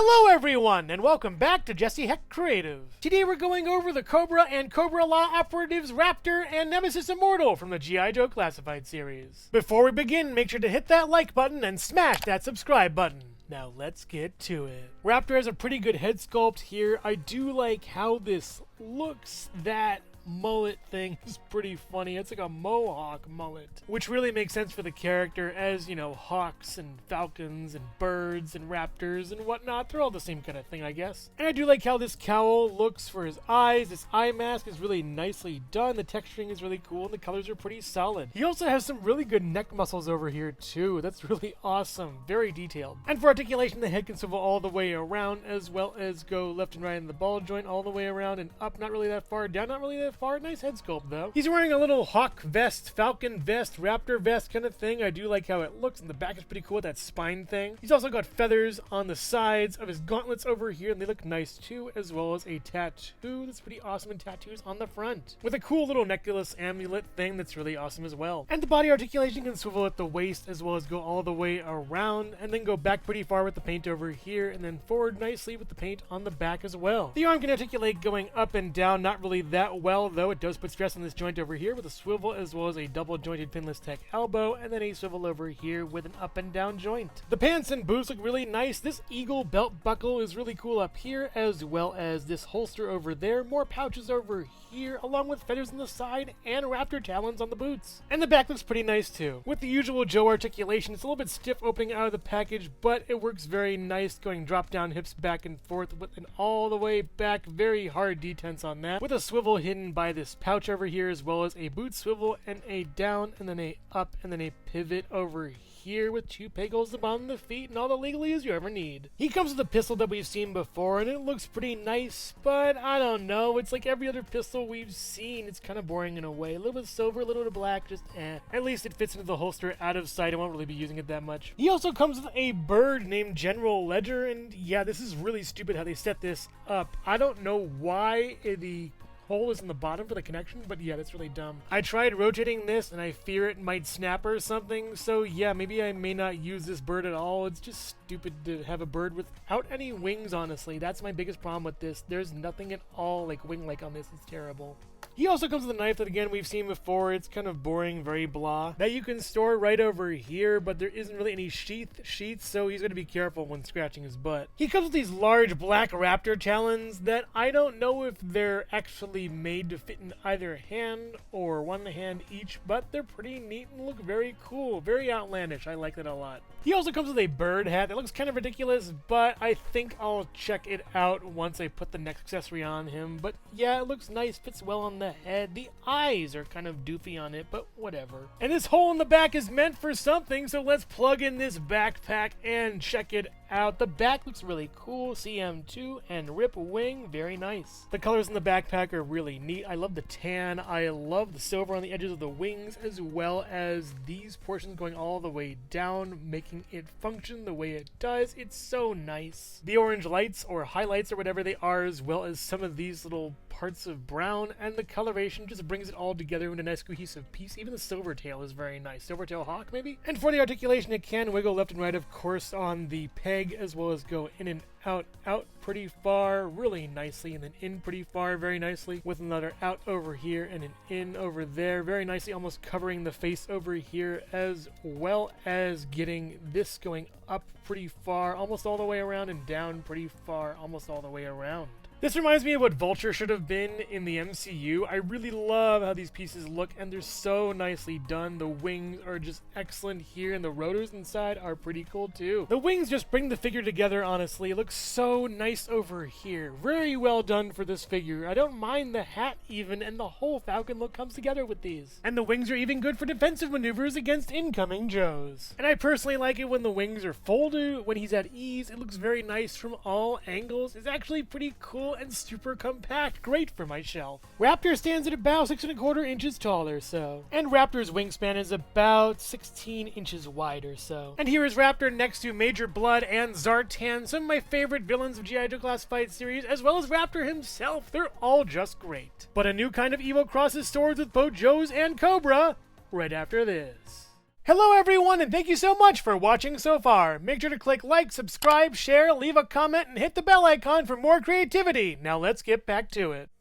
Hello everyone, and welcome back to Jesse Hecht Creative. Today we're going over the COBRA and COBRA Law Operatives Raptor and Nemesis Immortal from the G.I. Joe Classified series. Before we begin, make sure to hit that like button and smash that subscribe button. Now let's get to it. Raptor has a pretty good head sculpt here. I do like how this looks. That mullet thing is pretty funny. It's like a mohawk mullet, which really makes sense for the character, as, you know, hawks and falcons and birds and raptors and whatnot. They're all the same kind of thing, I guess. And I do like how this cowl looks for his eyes. This eye mask is really nicely done. The texturing is really cool and the colors are pretty solid. He also has some really good neck muscles over here too. That's really awesome. Very detailed. And for articulation, the head can swivel all the way around, as well as go left and right in the ball joint all the way around and up, not really that far, down not really that far. Nice head sculpt though. He's wearing a little hawk vest, falcon vest, raptor vest kind of thing. I do like how it looks, and the back is pretty cool with that spine thing. He's also got feathers on the sides of his gauntlets over here, and they look nice too, as well as a tattoo that's pretty awesome, and tattoos on the front with a cool little necklace amulet thing that's really awesome as well. And the body articulation can swivel at the waist, as well as go all the way around and then go back pretty far with the paint over here, and then forward nicely with the paint on the back as well. The arm can articulate going up and down, not really that well though. It does put stress on this joint over here with a swivel, as well as a double jointed pinless tech elbow, and then a swivel over here with an up and down joint. The pants and boots look really nice. This eagle belt buckle is really cool up here, as well as this holster over there. More pouches over here, along with feathers on the side and raptor talons on the boots. And the back looks pretty nice too. With the usual Joe articulation, it's a little bit stiff opening out of the package, but it works very nice, going drop down hips back and forth with an all the way back. Very hard detents on that, with a swivel hidden by this pouch over here, as well as a boot swivel and a down and then a up and then a pivot over here with two peg holes at the bottom of the feet and all the legalese you ever need. He comes with a pistol that we've seen before, and it looks pretty nice, but I don't know. It's like every other pistol we've seen. It's kind of boring in a way. A little bit of silver, a little bit of black, just eh. At least it fits into the holster out of sight. I won't really be using it that much. He also comes with a bird named General Ledger, and yeah, this is really stupid how they set this up. I don't know why the hole is in the bottom for the connection, but yeah, that's really dumb. I tried rotating this and I fear it might snap or something, so yeah, maybe I may not use this bird at all. It's just stupid to have a bird without any wings, honestly. That's my biggest problem with this. There's nothing at all like wing-like on this. It's terrible. He also comes with a knife that, again, we've seen before. It's kind of boring, very blah, that you can store right over here, but there isn't really any sheaths, so he's going to be careful when scratching his butt. He comes with these large black raptor talons that I don't know if they're actually made to fit in either hand or one hand each, but they're pretty neat and look very cool, very outlandish. I like that a lot. He also comes with a bird hat that looks kind of ridiculous, but I think I'll check it out once I put the next accessory on him. But yeah, it looks nice, fits well on the head. The eyes are kind of doofy on it, but whatever. And this hole in the back is meant for something, so let's plug in this backpack and check it out. The back looks really cool. CM2 and rip wing, very nice. The colors in the backpack are really neat. I love the tan. I love the silver on the edges of the wings, as well as these portions going all the way down, making it function the way it does. It's so nice. The orange lights or highlights or whatever they are, as well as some of these little parts of brown, and the coloration just brings it all together in a nice cohesive piece. Even the silver tail is very nice. Silver tail hawk, maybe? And for the articulation, it can wiggle left and right, of course, on the peg, as well as go in and out pretty far really nicely, and then in pretty far very nicely, with another out over here and an in over there very nicely, almost covering the face over here, as well as getting this going up pretty far almost all the way around, and down pretty far almost all the way around. This reminds me of what Vulture should have been in the MCU. I really love how these pieces look, and they're so nicely done. The wings are just excellent here, and the rotors inside are pretty cool too. The wings just bring the figure together, honestly. It looks so nice over here. Very well done for this figure. I don't mind the hat even, and the whole Falcon look comes together with these. And the wings are even good for defensive maneuvers against incoming Joes. And I personally like it when the wings are folded, when he's at ease. It looks very nice from all angles. It's actually pretty cool and super compact. Great for my shelf. Raptor stands at about 6¼ inches tall or so. And Raptor's wingspan is about 16 inches wide or so. And here is Raptor next to Major Blood and Zartan, some of my favorite villains of G.I. Joe Classified series, as well as Raptor himself. They're all just great. But a new kind of evil crosses swords with both Joes and COBRA right after this. Hello everyone, and thank you so much for watching so far. Make sure to click like, subscribe, share, leave a comment, and hit the bell icon for more creativity. Now let's get back to it.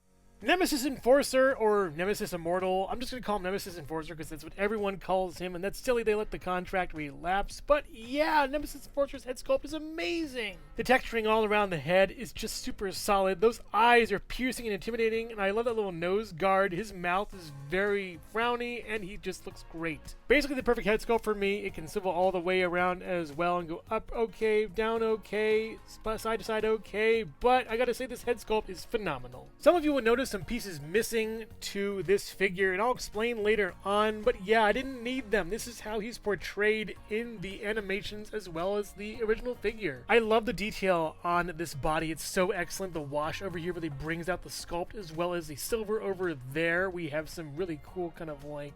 Nemesis Enforcer, or Nemesis Immortal, I'm just going to call him Nemesis Enforcer because that's what everyone calls him, and that's silly they let the contract relapse, but yeah, Nemesis Enforcer's head sculpt is amazing! The texturing all around the head is just super solid. Those eyes are piercing and intimidating, and I love that little nose guard. His mouth is very frowny, and he just looks great. Basically the perfect head sculpt for me. It can swivel all the way around as well and go up okay, down okay, side to side okay, but I gotta say this head sculpt is phenomenal. Some of you will notice some pieces missing to this figure, and I'll explain later on, but yeah, I didn't need them. This is how he's portrayed in the animations as well as the original figure. I love the detail on this body. It's so excellent. The wash over here really brings out the sculpt, as well as the silver over there. We have some really cool kind of like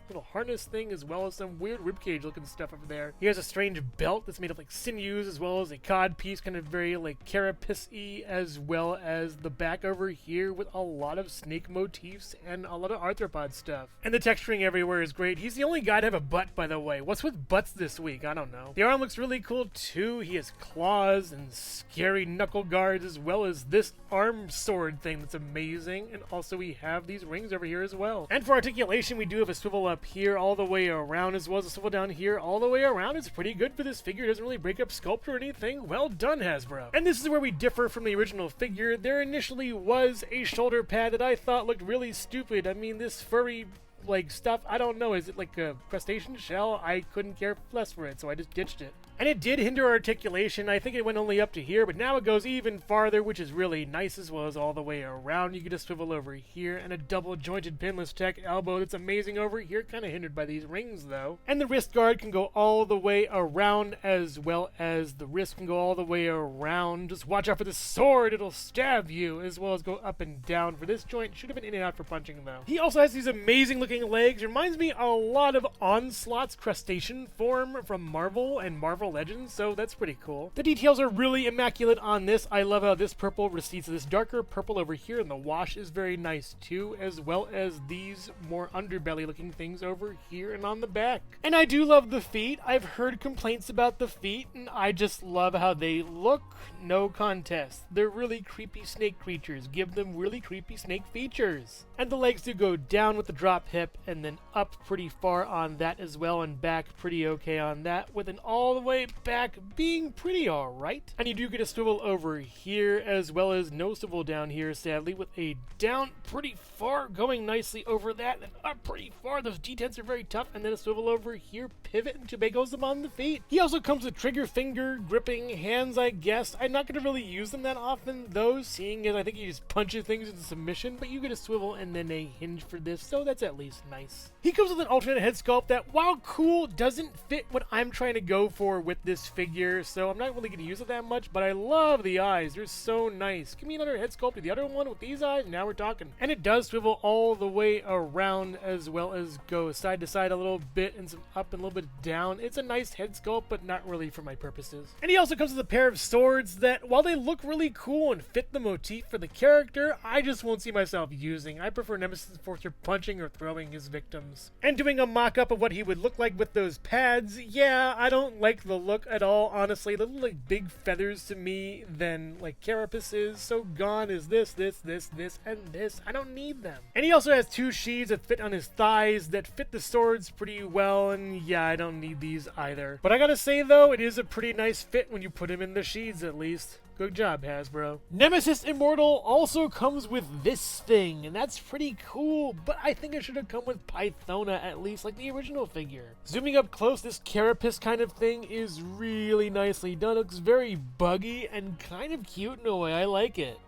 little harness thing, as well as some weird ribcage looking stuff over there. He has a strange belt that's made of like sinews, as well as a cod piece, kind of very like carapace-y, as well as the back over here with a lot of snake motifs and a lot of arthropod stuff. And the texturing everywhere is great. He's the only guy to have a butt, by the way. What's with butts this week? I don't know. The arm looks really cool too. He has claws and scary knuckle guards, as well as this arm sword thing that's amazing. And also we have these rings over here as well. And for articulation, we do have a swivel up here all the way around, as well as a swivel down here all the way around. It's pretty good for this figure. It doesn't really break up sculpt or anything. Well done, Hasbro. And this is where we differ from the original figure. There initially was a shoulder pad that I thought looked really stupid. I mean, this furry like stuff, I don't know, is it like a crustacean shell? I couldn't care less for it, so I just ditched it. And it did hinder articulation. I think it went only up to here, but now it goes even farther, which is really nice, as well as all the way around. You get a swivel over here, and a double jointed pinless tech elbow that's amazing over here, kind of hindered by these rings though. And the wrist guard can go all the way around, as well as the wrist can go all the way around. Just watch out for the sword, it'll stab you, as well as go up and down for this joint. Should have been in and out for punching though. He also has these amazing looking legs. Reminds me a lot of Onslaught's crustacean form from Marvel and Marvel Legends, so that's pretty cool. The details are really immaculate on this. I love how this purple recedes to this darker purple over here, and the wash is very nice too, as well as these more underbelly looking things over here and on the back. And I do love the feet. I've heard complaints about the feet, and I just love how they look. No contest. They're really creepy snake creatures. Give them really creepy snake features. And the legs do go down with the drop hip, and then up pretty far on that as well, and back pretty okay on that, with an all the way back being pretty alright. And you do get a swivel over here, as well as no swivel down here, sadly, with a down pretty far, going nicely over that, and up pretty far. Those D10s are very tough, and then a swivel over here, pivot, and Tobago's them on the feet. He also comes with trigger finger gripping hands, I guess. I'm not going to really use them that often, though, seeing as I think he just punches things into submission, but you get a swivel and then a hinge for this, so that's at least nice. He comes with an alternate head sculpt that, while cool, doesn't fit what I'm trying to go for with this figure, so I'm not really going to use it that much, but I love the eyes. They're so nice. Give me another head sculpt to the other one with these eyes, now we're talking. And it does swivel all the way around, as well as go side to side a little bit, and some up and a little bit down. It's a nice head sculpt, but not really for my purposes. And he also comes with a pair of swords that, while they look really cool and fit the motif for the character, I just won't see myself using. I prefer Nemesis Enforcer punching or throwing his victims. And doing a mock-up of what he would look like with those pads, yeah, I don't like the look at all, honestly. They look like big feathers to me than like carapaces, so gone is this, and this. I don't need them. And he also has two sheaths that fit on his thighs that fit the swords pretty well, and yeah, I don't need these either. But I gotta say though, it is a pretty nice fit when you put him in the sheaths at least. Good job, Hasbro. Nemesis Immortal also comes with this thing, and that's pretty cool, but I think it should have come with Pythona at least, like the original figure. Zooming up close, this carapace kind of thing is really nicely done. It looks very buggy and kind of cute in a way. I like it.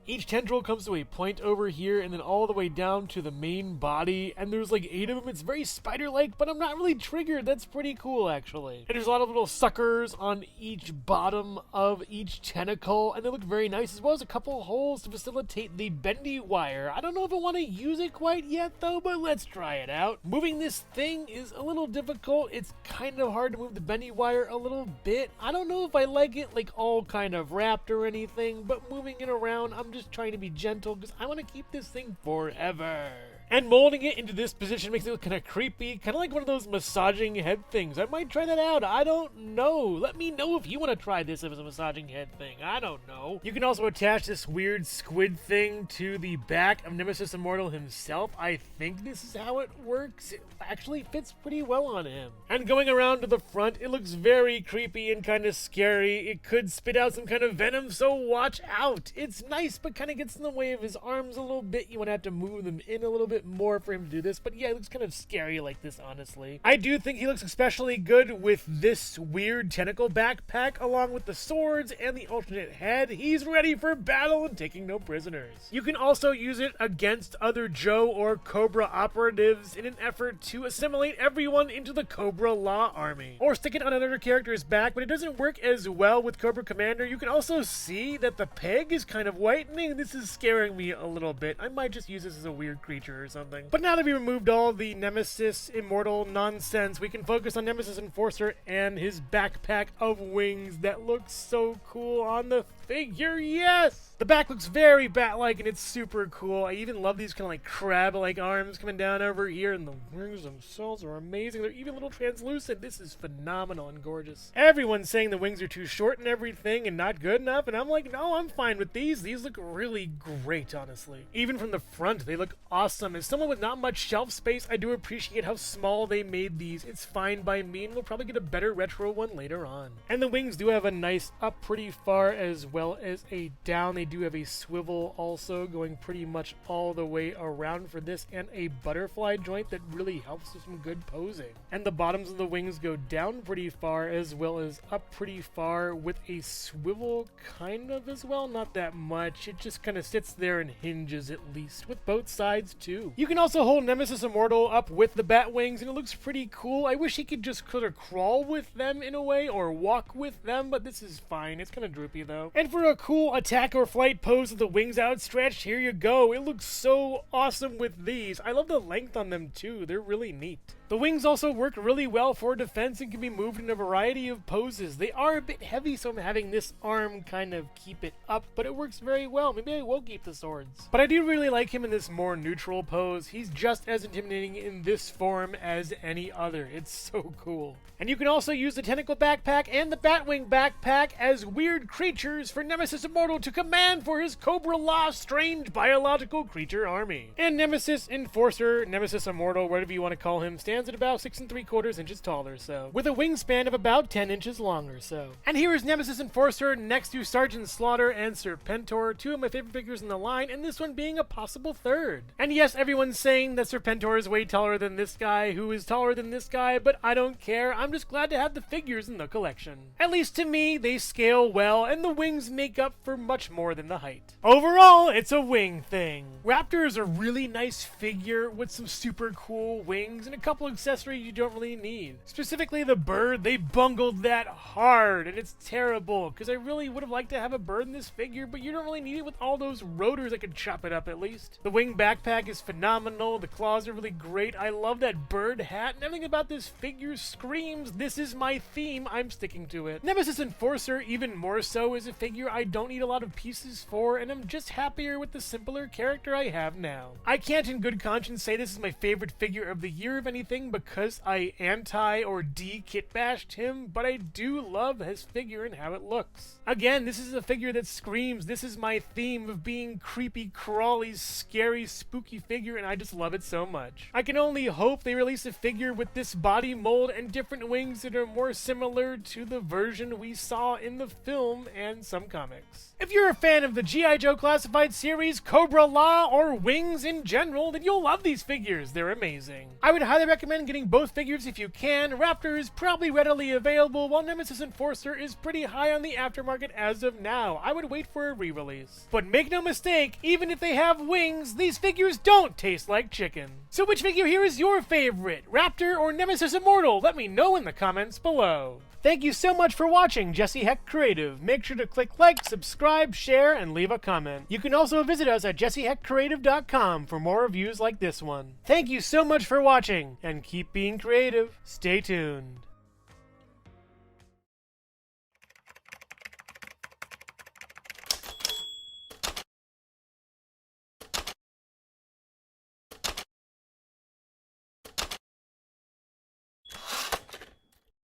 Each tendril comes to a point over here and then all the way down to the main body, and there's like 8 of them. It's very spider-like, but I'm not really triggered. That's pretty cool, actually. And there's a lot of little suckers on each bottom of each tentacle, and they look very nice, as well as a couple holes to facilitate the bendy wire. I don't know if I want to use it quite yet, though, but let's try it out. Moving this thing is a little difficult. It's kind of hard to move the bendy wire a little bit. I don't know if I like it like all kind of wrapped or anything, but moving it around, I'm just trying to be gentle because I want to keep this thing forever. And molding it into this position makes it look kind of creepy, kind of like one of those massaging head things. I might try that out. I don't know. Let me know if you want to try this as a massaging head thing. I don't know. You can also attach this weird squid thing to the back of Nemesis Immortal himself. I think this is how it works. It actually fits pretty well on him. And going around to the front, it looks very creepy and kind of scary. It could spit out some kind of venom, so watch out. It's nice, but kind of gets in the way of his arms a little bit. You want to have to move them in a little bit more for him to do this, but yeah, it looks kind of scary like this, honestly. I do think he looks especially good with this weird tentacle backpack, along with the swords and the alternate head. He's ready for battle and taking no prisoners. You can also use it against other Joe or Cobra operatives in an effort to assimilate everyone into the Cobra Law army, or stick it on another character's back, but it doesn't work as well with Cobra Commander. You can also see that the peg is kind of whitening. This is scaring me a little bit. I might just use this as a weird creature or something. But now that we removed all the Nemesis Immortal nonsense, we can focus on Nemesis Enforcer and his backpack of wings that looks so cool on the figure. Yes! The back looks very bat-like and it's super cool. I even love these kind of like crab-like arms coming down over here, and the wings themselves are amazing. They're even a little translucent. This is phenomenal and gorgeous. Everyone's saying the wings are too short and everything and not good enough, and I'm like, no, I'm fine with these. These look really great, honestly. Even from the front, they look awesome. As someone with not much shelf space, I do appreciate how small they made these. It's fine by me, and we'll probably get a better retro one later on. And the wings do have a nice up pretty far as well as a down. They do have a swivel also going pretty much all the way around for this, and a butterfly joint that really helps with some good posing. And the bottoms of the wings go down pretty far as well as up pretty far with a swivel kind of as well. Not that much. It just kind of sits there and hinges at least, with both sides too. You can also hold Nemesis Immortal up with the bat wings and it looks pretty cool. I wish he could just sort of crawl with them in a way or walk with them, but this is fine. It's kind of droopy though. And for a cool attack or flight pose with the wings outstretched, here you go. It looks so awesome with these. I love the length on them too. They're really neat. The wings also work really well for defense and can be moved in a variety of poses. They are a bit heavy, so I'm having this arm kind of keep it up, but it works very well. Maybe I will keep the swords. But I do really like him in this more neutral pose. He's just as intimidating in this form as any other. It's so cool. And you can also use the tentacle backpack and the batwing backpack as weird creatures for Nemesis Immortal to command for his Cobra Law strange biological creature army. And Nemesis Enforcer, Nemesis Immortal, whatever you want to call him, stands at about 6 3/4 inches tall or so, with a wingspan of about 10 inches long or so. And here is Nemesis Enforcer next to Sergeant Slaughter and Serpentor, two of my favorite figures in the line, and this one being a possible third. And yes, everyone's saying that Serpentor is way taller than this guy, who is taller than this guy, but I don't care. I'm just glad to have the figures in the collection. At least to me, they scale well, and the wings make up for much more than the height. Overall, it's a wing thing. Raptor is a really nice figure with some super cool wings and a couple accessories you don't really need. Specifically the bird, they bungled that hard, and it's terrible, because I really would have liked to have a bird in this figure, but you don't really need it with all those rotors that could chop it up at least. The wing backpack is phenomenal, the claws are really great, I love that bird hat, and everything about this figure screams, this is my theme, I'm sticking to it. Nemesis Enforcer, even more so, is a figure I don't need a lot of pieces for, and I'm just happier with the simpler character I have now. I can't in good conscience say this is my favorite figure of the year of anything because I anti or de-kit bashed him, but I do love his figure and how it looks. Again, this is a figure that screams, this is my theme of being creepy, crawly, scary, spooky figure, and I just love it so much. I can only hope they release a figure with this body mold and different wings that are more similar to the version we saw in the film and some comics. If you're a fan of the G.I. Joe Classified series, Cobra Law, or wings in general, then you'll love these figures. They're amazing. I would highly recommend getting both figures if you can. Raptor is probably readily available, while Nemesis Enforcer is pretty high on the aftermarket as of now. I would wait for a re-release. But make no mistake, even if they have wings, these figures don't taste like chicken. So which figure here is your favorite? Raptor or Nemesis Immortal? Let me know in the comments below. Thank you so much for watching Jesse Hecht Creative. Make sure to click like, subscribe, share, and leave a comment. You can also visit us at jessehechtcreative.com for more reviews like this one. Thank you so much for watching, and keep being creative. Stay tuned.